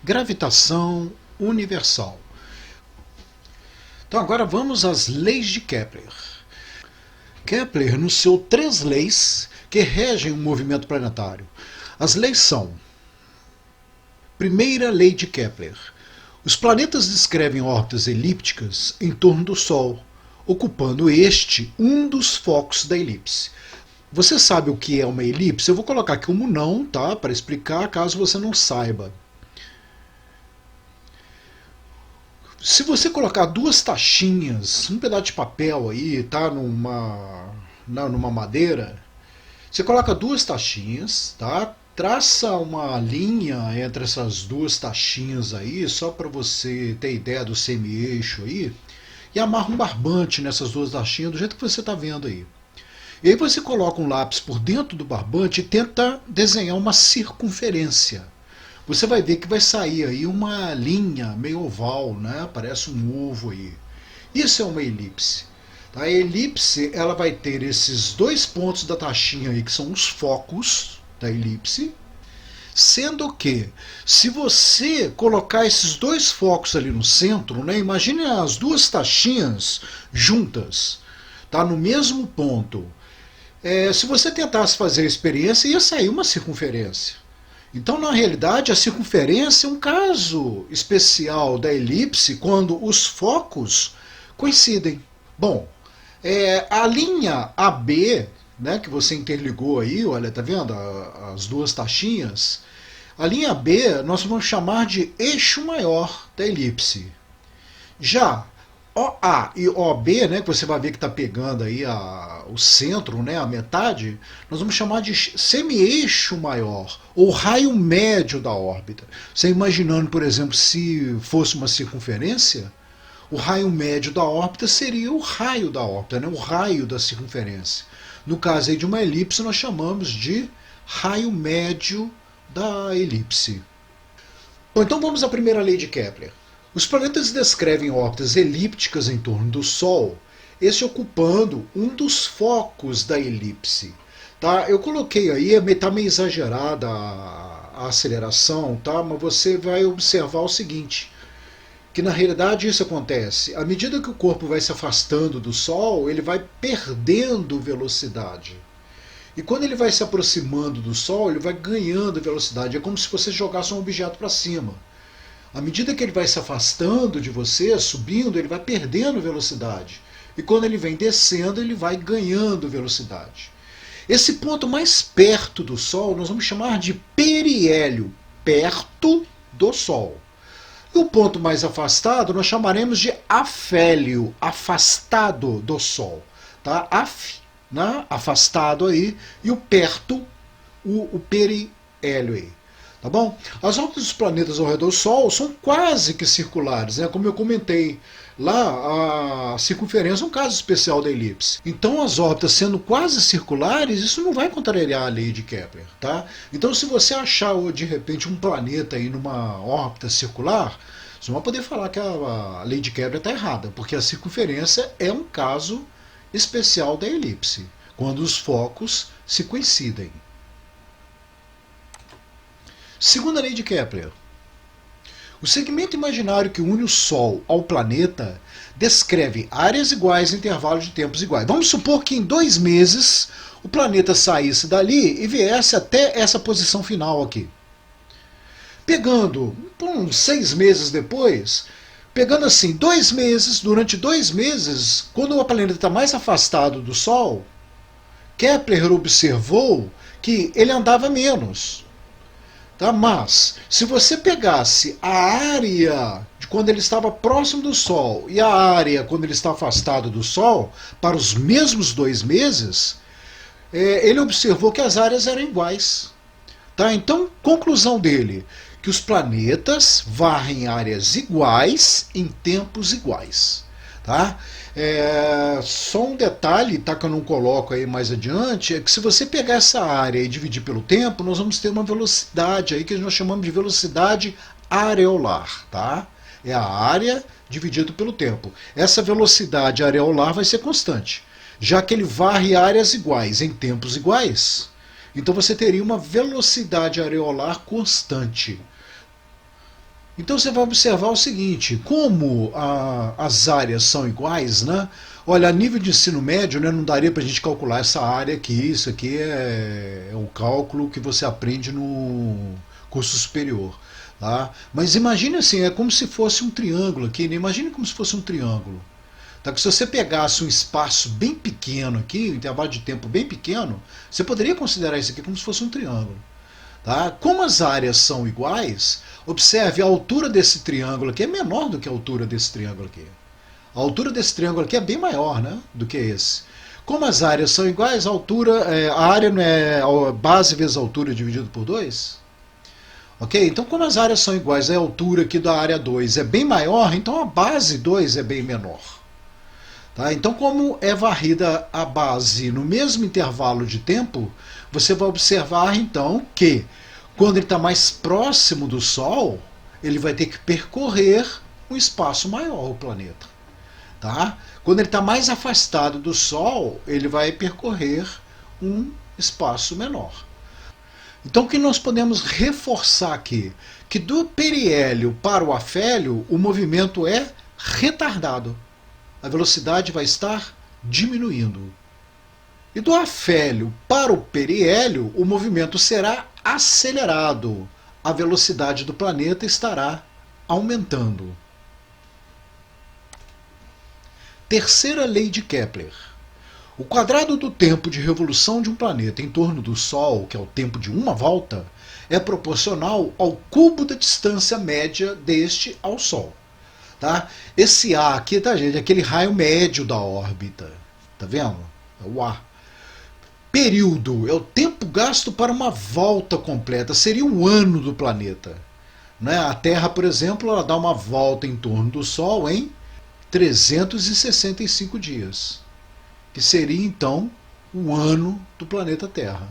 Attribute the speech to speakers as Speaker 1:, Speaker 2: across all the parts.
Speaker 1: Gravitação universal. Então agora vamos às leis de Kepler. Kepler enunciou 3 leis que regem o movimento planetário. As leis são: primeira lei de Kepler. Os planetas descrevem órbitas elípticas em torno do Sol, ocupando este um dos focos da elipse. Você sabe o que é uma elipse? Eu vou colocar aqui como não, tá? Para explicar, caso você não saiba. Se você colocar 2 tachinhas, um pedaço de papel aí, tá? Numa madeira, você coloca 2 tachinhas, tá? Traça uma linha entre essas 2 tachinhas aí, só para você ter ideia do semi-eixo aí, e amarra um barbante nessas 2 tachinhas, do jeito que você está vendo aí. E aí você coloca um lápis por dentro do barbante e tenta desenhar uma circunferência. Você vai ver que vai sair aí uma linha meio oval, né? Parece um ovo aí. Isso é uma elipse. A elipse, ela vai ter esses 2 pontos da tachinha aí, que são os focos da elipse, sendo que, se você colocar esses 2 focos ali no centro, né? Imagine as 2 tachinhas juntas, tá? No mesmo ponto. Se você tentasse fazer a experiência, ia sair uma circunferência. Então, na realidade, a circunferência é um caso especial da elipse quando os focos coincidem. Bom, a linha AB, né, que você interligou aí, olha, tá vendo as 2 tachinhas? A linha B nós vamos chamar de eixo maior da elipse. Já OA e OB, né, que você vai ver que está pegando aí o centro, né, a metade, nós vamos chamar de semi-eixo maior, ou raio médio da órbita. Você imaginando, por exemplo, se fosse uma circunferência, o raio médio da órbita seria o raio da órbita, né, o raio da circunferência. No caso aí de uma elipse, nós chamamos de raio médio da elipse. Bom, então vamos à primeira lei de Kepler. Os planetas descrevem órbitas elípticas em torno do Sol, este ocupando um dos focos da elipse. Tá? Eu coloquei aí, está meio exagerada a aceleração, tá? Mas você vai observar o seguinte, que na realidade isso acontece. À medida que o corpo vai se afastando do Sol, ele vai perdendo velocidade. E quando ele vai se aproximando do Sol, ele vai ganhando velocidade. É como se você jogasse um objeto para cima. À medida que ele vai se afastando de você, subindo, ele vai perdendo velocidade. E quando ele vem descendo, ele vai ganhando velocidade. Esse ponto mais perto do Sol nós vamos chamar de periélio, perto do Sol. E o ponto mais afastado nós chamaremos de afélio, afastado do Sol. Tá? Né? Afastado aí, e o perto, o periélio aí. Tá bom? As órbitas dos planetas ao redor do Sol são quase que circulares, né? Como eu comentei. Lá, a circunferência é um caso especial da elipse. Então, as órbitas sendo quase circulares, isso não vai contrariar a lei de Kepler. Tá? Então, se você achar de repente um planeta aí numa órbita circular, você não vai poder falar que a lei de Kepler está errada, porque a circunferência é um caso especial da elipse, quando os focos se coincidem. Segunda lei de Kepler. O segmento imaginário que une o Sol ao planeta descreve áreas iguais em intervalos de tempos iguais. Vamos supor que em 2 meses o planeta saísse dali e viesse até essa posição final aqui. Pegando uns 6 meses depois, pegando assim 2 meses, durante 2 meses, quando o planeta está mais afastado do Sol, Kepler observou que ele andava menos. Tá? Mas, se você pegasse a área de quando ele estava próximo do Sol e a área quando ele está afastado do Sol, para os mesmos 2 meses, ele observou que as áreas eram iguais. Tá? Então, conclusão dele, que os planetas varrem áreas iguais em tempos iguais. Tá? Só um detalhe, tá, que eu não coloco aí mais adiante, é que se você pegar essa área e dividir pelo tempo, nós vamos ter uma velocidade aí que nós chamamos de velocidade areolar. Tá? É a área dividido pelo tempo. Essa velocidade areolar vai ser constante, já que ele varre áreas iguais em tempos iguais. Então você teria uma velocidade areolar constante. Então você vai observar o seguinte, como as áreas são iguais, né? Olha, a nível de ensino médio, né, não daria para a gente calcular essa área aqui, isso aqui é o cálculo que você aprende no curso superior. Tá? Mas imagine assim, é como se fosse um triângulo aqui, né? Imagine como se fosse um triângulo. Tá? Que se você pegasse um espaço bem pequeno aqui, um intervalo de tempo bem pequeno, você poderia considerar isso aqui como se fosse um triângulo. Tá? Como as áreas são iguais, observe a altura desse triângulo aqui é menor do que a altura desse triângulo aqui. A altura desse triângulo aqui é bem maior, né, do que esse. Como as áreas são iguais, a altura, a área não é a base vezes a altura dividido por 2? Ok? Então, como as áreas são iguais, a altura aqui da área 2 é bem maior, então a base 2 é bem menor. Tá? Então, como é varrida a base no mesmo intervalo de tempo, você vai observar então que quando ele está mais próximo do Sol, ele vai ter que percorrer um espaço maior, o planeta. Tá? Quando ele está mais afastado do Sol, ele vai percorrer um espaço menor. Então, o que nós podemos reforçar aqui? Que do periélio para o afélio, o movimento é retardado. A velocidade vai estar diminuindo. E do afélio para o periélio, o movimento será acelerado. A velocidade do planeta estará aumentando. Terceira lei de Kepler. O quadrado do tempo de revolução de um planeta em torno do Sol, que é o tempo de uma volta, é proporcional ao cubo da distância média deste ao Sol. Tá? Esse A aqui, tá, gente? É aquele raio médio da órbita. Tá vendo? É o A. Período é o tempo gasto para uma volta completa. Seria um ano do planeta. Né? A Terra, por exemplo, ela dá uma volta em torno do Sol em 365 dias. Que seria, então, o ano do planeta Terra.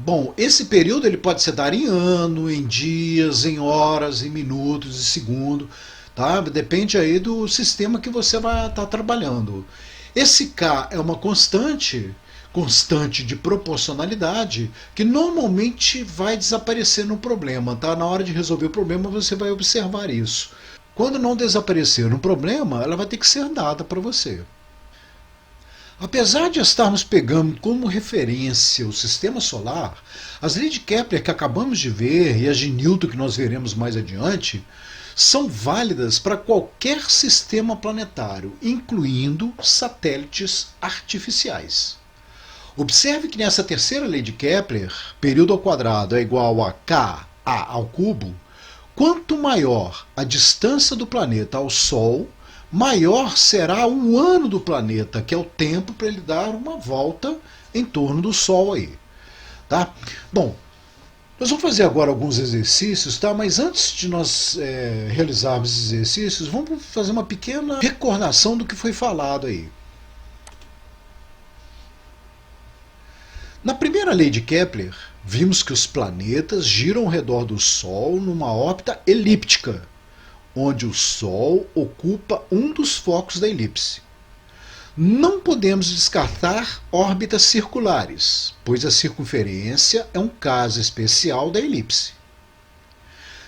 Speaker 1: Bom, esse período ele pode ser dado em ano, em dias, em horas, em minutos, em segundo, tá? Depende aí do sistema que você vai estar trabalhando. Esse K é uma constante de proporcionalidade que normalmente vai desaparecer no problema, tá? Na hora de resolver o problema você vai observar isso. Quando não desaparecer no problema, ela vai ter que ser dada para você. Apesar de estarmos pegando como referência o sistema solar, as leis de Kepler que acabamos de ver e as de Newton que nós veremos mais adiante são válidas para qualquer sistema planetário, incluindo satélites artificiais. Observe que nessa terceira lei de Kepler, período ao quadrado é igual a K, A ao cubo, quanto maior a distância do planeta ao Sol, maior será o ano do planeta, que é o tempo para ele dar uma volta em torno do Sol aí. Tá? Bom, nós vamos fazer agora alguns exercícios, tá? Mas antes de nós realizarmos esses exercícios, vamos fazer uma pequena recordação do que foi falado aí. Na primeira lei de Kepler, vimos que os planetas giram ao redor do Sol numa órbita elíptica, onde o Sol ocupa um dos focos da elipse. Não podemos descartar órbitas circulares, pois a circunferência é um caso especial da elipse.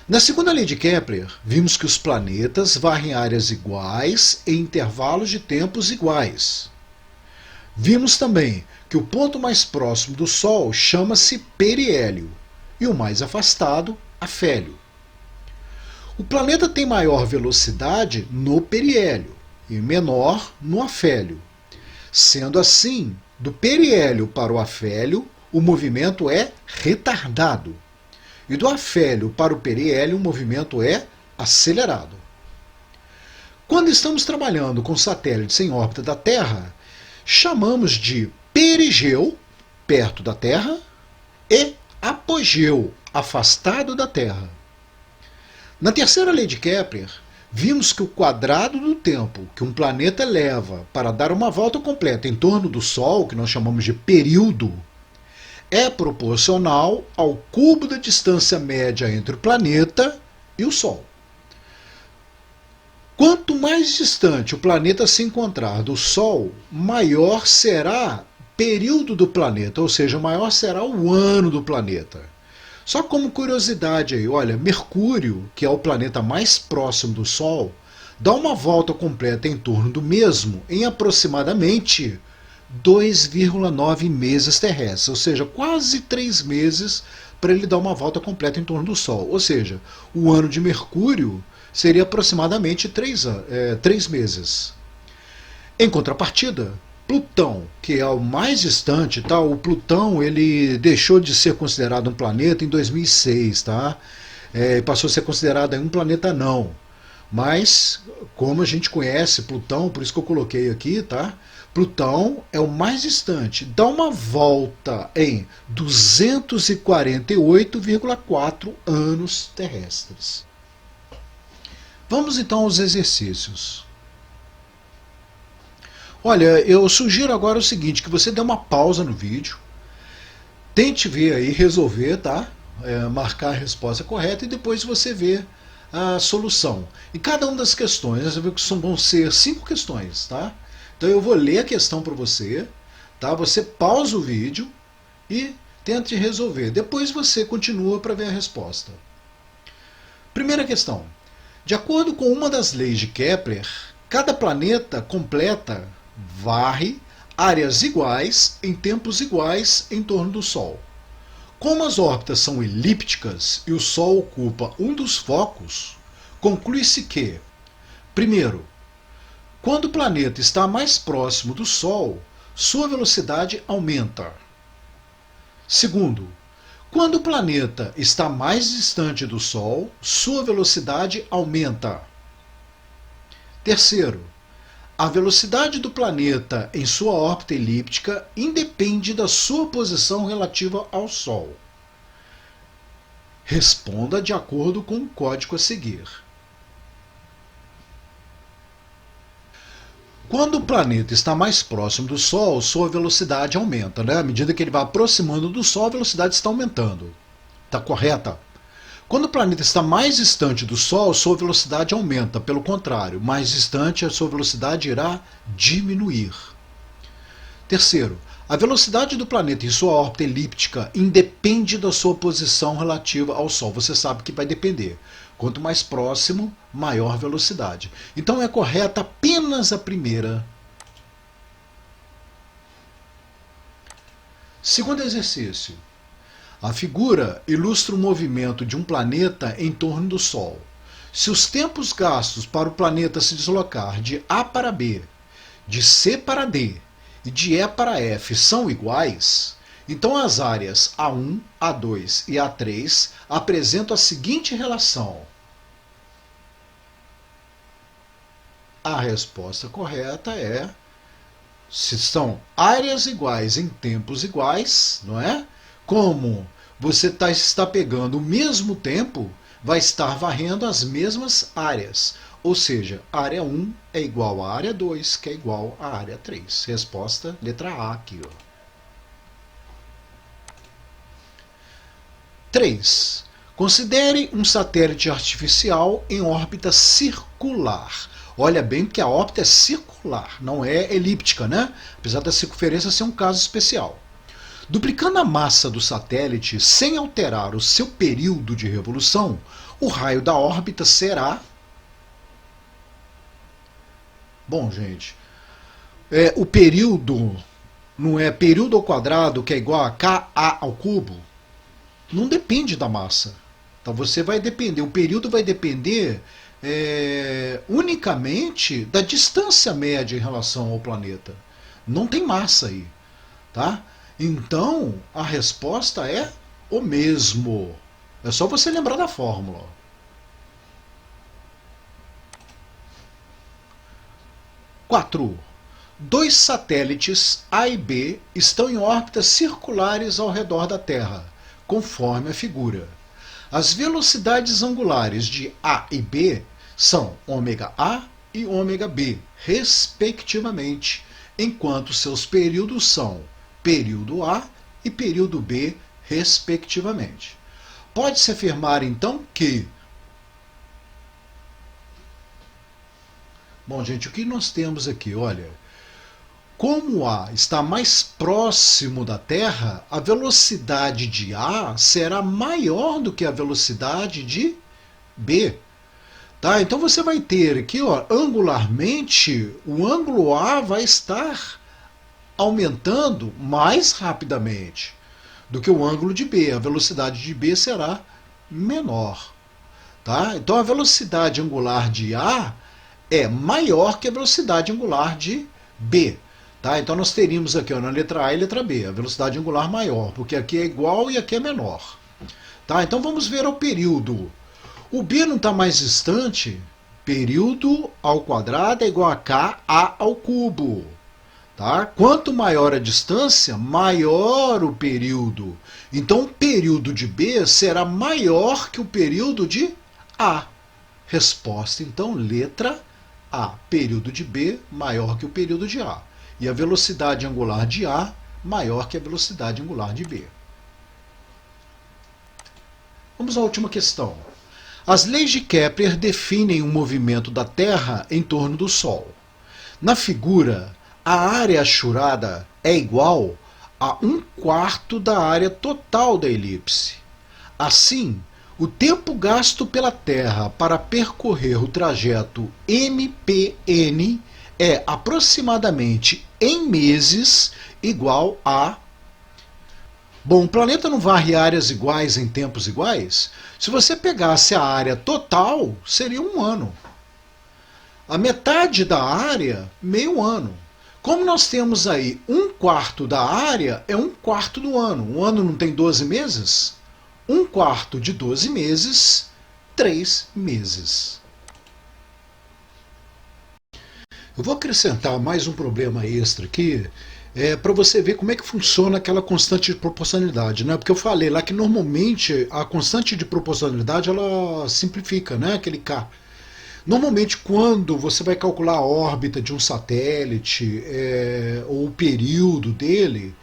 Speaker 1: Na segunda lei de Kepler, vimos que os planetas varrem áreas iguais em intervalos de tempos iguais. Vimos também que o ponto mais próximo do Sol chama-se periélio e o mais afastado, afélio. O planeta tem maior velocidade no periélio e menor no afélio. Sendo assim, do periélio para o afélio, o movimento é retardado. E do afélio para o periélio, o movimento é acelerado. Quando estamos trabalhando com satélites em órbita da Terra, chamamos de perigeu, perto da Terra, e apogeu, afastado da Terra. Na terceira lei de Kepler, vimos que o quadrado do tempo que um planeta leva para dar uma volta completa em torno do Sol, que nós chamamos de período, é proporcional ao cubo da distância média entre o planeta e o Sol. Quanto mais distante o planeta se encontrar do Sol, maior será o período do planeta, ou seja, maior será o ano do planeta. Só como curiosidade aí, olha, Mercúrio, que é o planeta mais próximo do Sol, dá uma volta completa em torno do mesmo em aproximadamente 2,9 meses terrestres, ou seja, quase 3 meses para ele dar uma volta completa em torno do Sol. Ou seja, o ano de Mercúrio seria aproximadamente 3 meses. Em contrapartida, Plutão, que é o mais distante, tá? O Plutão ele deixou de ser considerado um planeta em 2006, tá? Passou a ser considerado um planeta não. Mas, como a gente conhece Plutão, por isso que eu coloquei aqui, tá? Plutão é o mais distante, dá uma volta em 248,4 anos terrestres. Vamos então aos exercícios. Olha, eu sugiro agora o seguinte, que você dê uma pausa no vídeo, tente ver aí, resolver, tá? Marcar a resposta correta e depois você vê a solução. E cada uma das questões, você vê que vão ser 5 questões, tá? Então eu vou ler a questão para você, tá? Você pausa o vídeo e tente resolver. Depois você continua para ver a resposta. Primeira questão. De acordo com uma das leis de Kepler, cada planeta completa varre áreas iguais em tempos iguais em torno do Sol. Como as órbitas são elípticas e o Sol ocupa um dos focos, conclui-se que, primeiro, quando o planeta está mais próximo do Sol, sua velocidade aumenta. Segundo, quando o planeta está mais distante do Sol, sua velocidade aumenta. Terceiro, a velocidade do planeta em sua órbita elíptica independe da sua posição relativa ao Sol. Responda de acordo com o código a seguir. Quando o planeta está mais próximo do Sol, sua velocidade aumenta, né? À medida que ele vai aproximando do Sol, a velocidade está aumentando. Está correta? Quando o planeta está mais distante do Sol, sua velocidade aumenta. Pelo contrário, mais distante, a sua velocidade irá diminuir. Terceiro, a velocidade do planeta em sua órbita elíptica independe da sua posição relativa ao Sol. Você sabe que vai depender. Quanto mais próximo, maior velocidade. Então é correta apenas a primeira. Segundo exercício. A figura ilustra o movimento de um planeta em torno do Sol. Se os tempos gastos para o planeta se deslocar de A para B, de C para D e de E para F são iguais, então as áreas A1, A2 e A3 apresentam a seguinte relação. A resposta correta é: se são áreas iguais em tempos iguais, não é? Como você está pegando o mesmo tempo, vai estar varrendo as mesmas áreas. Ou seja, a área 1 é igual à área 2, que é igual à área 3. Resposta letra A aqui. 3. Considere um satélite artificial em órbita circular. Olha bem que a órbita é circular, não é elíptica, né? Apesar da circunferência ser um caso especial. Duplicando a massa do satélite sem alterar o seu período de revolução, o raio da órbita será... Bom, gente, o período não é período ao quadrado, que é igual a Ka ao cubo? Não depende da massa. Então você vai depender, o período vai depender unicamente da distância média em relação ao planeta. Não tem massa aí, tá? Então, a resposta é o mesmo. É só você lembrar da fórmula. 4. Dois satélites A e B estão em órbitas circulares ao redor da Terra, conforme a figura. As velocidades angulares de A e B são ômega-A e ômega-B, respectivamente, enquanto seus períodos são período A e período B, respectivamente. Pode-se afirmar, então, que... Bom, gente, o que nós temos aqui? Olha, Como A está mais próximo da Terra, a velocidade de A será maior do que a velocidade de B. Tá? Então você vai ter aqui, ó, angularmente, o ângulo A vai estar aumentando mais rapidamente do que o ângulo de B. A velocidade de B será menor. Tá? Então a velocidade angular de A é maior que a velocidade angular de B. Tá? Então nós teríamos aqui, ó, na letra A e letra B, a velocidade angular maior, porque aqui é igual e aqui é menor. Tá? Então vamos ver o período. O B não está mais distante. Período ao quadrado é igual a K, A ao cubo. Tá? Quanto maior a distância, maior o período. Então o período de B será maior que o período de A. Resposta, então, letra A. Período de B maior que o período de A. E a velocidade angular de A maior que a velocidade angular de B. Vamos à última questão. As leis de Kepler definem o movimento da Terra em torno do Sol. Na figura, a área achurada é igual a 1/4 da área total da elipse. Assim, o tempo gasto pela Terra para percorrer o trajeto MPN é aproximadamente em meses igual a... Bom, o planeta não varre áreas iguais em tempos iguais? Se você pegasse a área total, seria um ano. A metade da área, meio ano. Como nós temos aí 1/4 da área, é 1/4 do ano. Um ano não tem 12 meses? 1/4 de 12 meses, 3 meses. Eu vou acrescentar mais um problema extra aqui, para você ver como é que funciona aquela constante de proporcionalidade, né? Porque eu falei lá que normalmente a constante de proporcionalidade ela simplifica, né? Aquele K. Normalmente, quando você vai calcular a órbita de um satélite ou o período dele,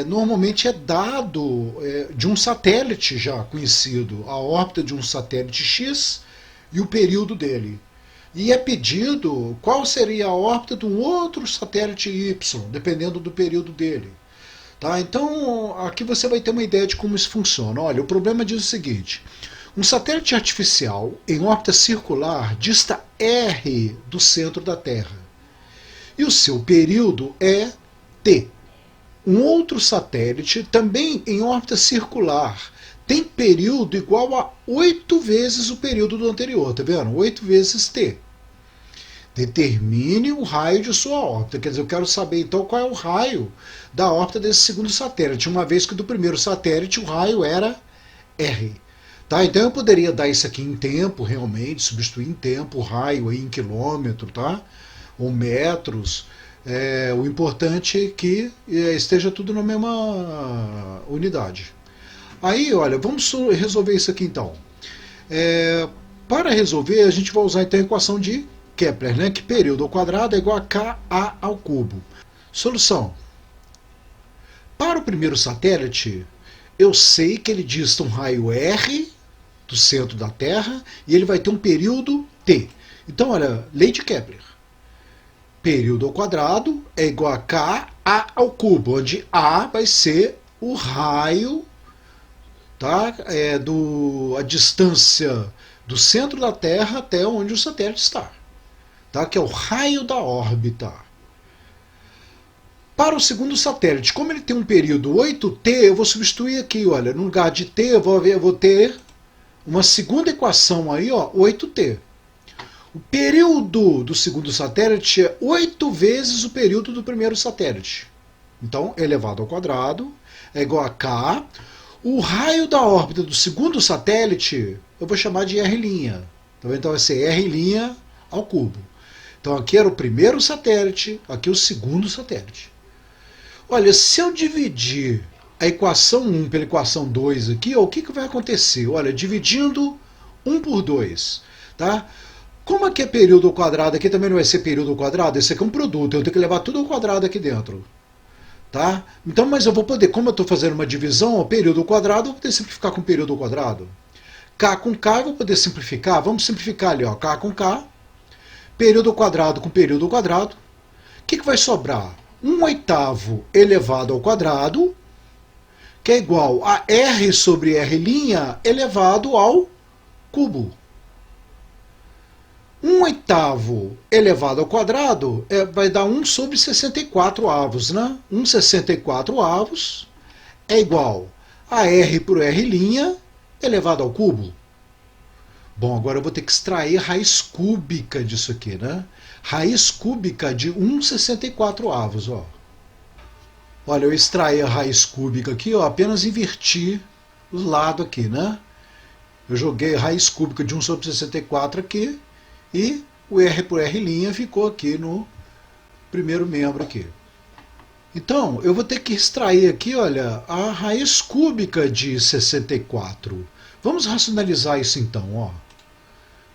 Speaker 1: normalmente é dado de um satélite já conhecido, a órbita de um satélite X e o período dele. E é pedido qual seria a órbita de um outro satélite Y, dependendo do período dele. Tá? Então, aqui você vai ter uma ideia de como isso funciona. Olha, o problema diz o seguinte: um satélite artificial em órbita circular dista R do centro da Terra. E o seu período é T. Um outro satélite, também em órbita circular, tem período igual a 8 vezes o período do anterior, tá vendo? 8 vezes T. Determine o raio de sua órbita. Quer dizer, eu quero saber então qual é o raio da órbita desse segundo satélite, uma vez que do primeiro satélite o raio era R. Tá? Então eu poderia dar isso aqui em tempo, realmente, substituir em tempo, o raio aí em quilômetro, tá? Ou metros. O importante é que esteja tudo na mesma unidade. Aí, olha, vamos resolver isso aqui então. Para resolver, a gente vai usar então a equação de Kepler, né? Que período ao quadrado é igual a Ka ao cubo. Solução. Para o primeiro satélite, eu sei que ele dista um raio R do centro da Terra e ele vai ter um período T. Então, olha, lei de Kepler. Período ao quadrado é igual a Ka ao cubo, onde A vai ser o raio, tá? A distância do centro da Terra até onde o satélite está. Tá? Que é o raio da órbita. Para o segundo satélite, como ele tem um período 8T, eu vou substituir aqui, olha, no lugar de T eu vou ter uma segunda equação aí, ó, 8T. O período do segundo satélite é 8 vezes o período do primeiro satélite. Então, elevado ao quadrado é igual a K. O raio da órbita do segundo satélite eu vou chamar de R'. Então vai ser R' ao cubo. Então aqui era o primeiro satélite, aqui o segundo satélite. Olha, se eu dividir a equação 1 pela equação 2 aqui, ó, o que vai acontecer? Olha, dividindo 1 por 2, tá? Como aqui é período ao quadrado, aqui também não vai ser período ao quadrado, esse aqui é um produto, eu tenho que levar tudo ao quadrado aqui dentro. Tá? Então, mas eu vou poder, como eu estou fazendo uma divisão, ó, período ao quadrado, eu vou poder simplificar com período ao quadrado. K com K eu vou poder simplificar, vamos simplificar ali, ó, K com K, período ao quadrado com período ao quadrado. que vai sobrar? 1/8 elevado ao quadrado, que é igual a r sobre r' elevado ao cubo. 1/8 elevado ao quadrado vai dar 1 sobre 64 avos, né? 1/64 avos é igual a r por r' elevado ao cubo. Bom, agora eu vou ter que extrair a raiz cúbica disso aqui, né? Raiz cúbica de 1/64 avos, ó. Olha, eu extraí a raiz cúbica aqui, ó, apenas inverti o lado aqui, né? Eu joguei a raiz cúbica de 1 sobre 64 aqui e o r por r' ficou aqui no primeiro membro aqui. Então, eu vou ter que extrair aqui, olha, a raiz cúbica de 64. Vamos racionalizar isso então, ó.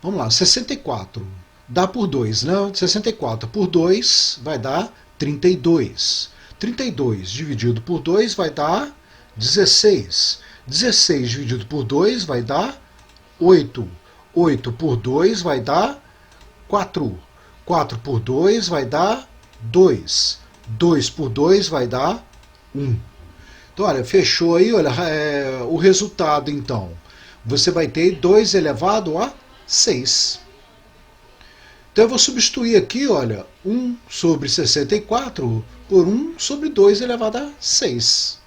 Speaker 1: Vamos lá, 64 dá por 2, né? 64 por 2 vai dar 32. 32 dividido por 2 vai dar 16. 16 dividido por 2 vai dar 8. 8 por 2 vai dar 4. 4 por 2 vai dar 2. 2 por 2 vai dar 1. Então, olha, fechou aí, olha, o resultado, então. Você vai ter 2 elevado a 6. Então, eu vou substituir aqui, olha, 1 sobre 64 por 1 sobre 2 elevado a 6.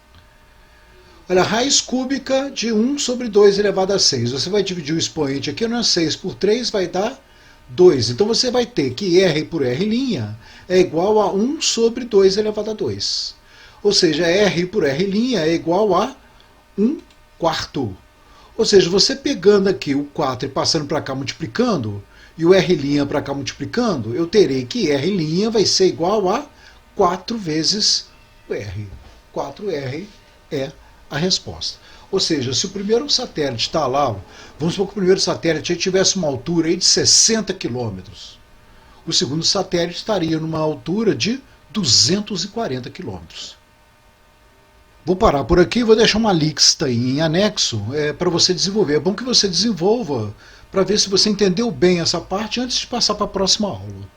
Speaker 1: Olha, a raiz cúbica de 1 sobre 2 elevado a 6. Você vai dividir o expoente aqui, não é 6 por 3, vai dar 2. Então, você vai ter que r por r' é igual a 1 sobre 2 elevado a 2. Ou seja, r por r' é igual a 1 quarto. Ou seja, você pegando aqui o 4 e passando para cá multiplicando, e o r' para cá multiplicando, eu terei que r' vai ser igual a 4 vezes o r. 4r é a resposta. Ou seja, se o primeiro satélite está lá, vamos supor que o primeiro satélite tivesse uma altura aí de 60 km. O segundo satélite estaria numa altura de 240 km. Vou parar por aqui e vou deixar uma lista aí em anexo para você desenvolver. É bom que você desenvolva para ver se você entendeu bem essa parte antes de passar para a próxima aula.